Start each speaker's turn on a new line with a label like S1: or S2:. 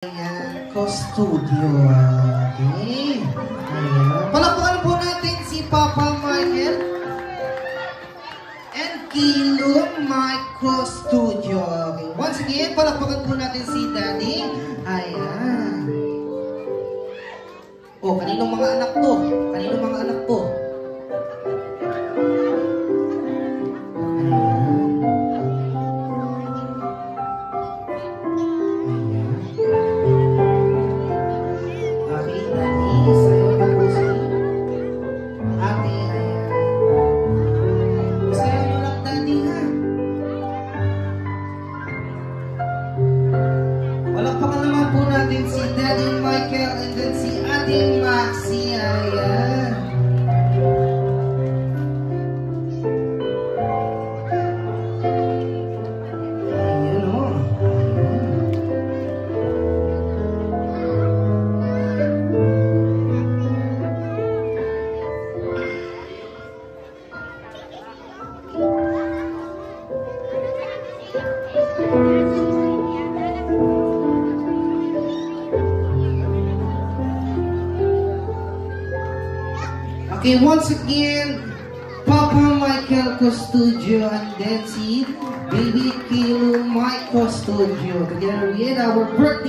S1: Ayan, Studio. Okay. Ayan. Palakpakan po natin si Papa Michael and Kilo Micro Studio. Okay. Once again, palakpakan po natin si Daddy. Ayan. Oh, kaninong mga anak to? Kaninong mga anak to? Palakpakan naman po natin si Daddy Michael and then si Ate Maxi. Ayan. Ayan o. Okay, once again, Papa Michael Studio and then si Baby Kilo Micro Studio together with our birthday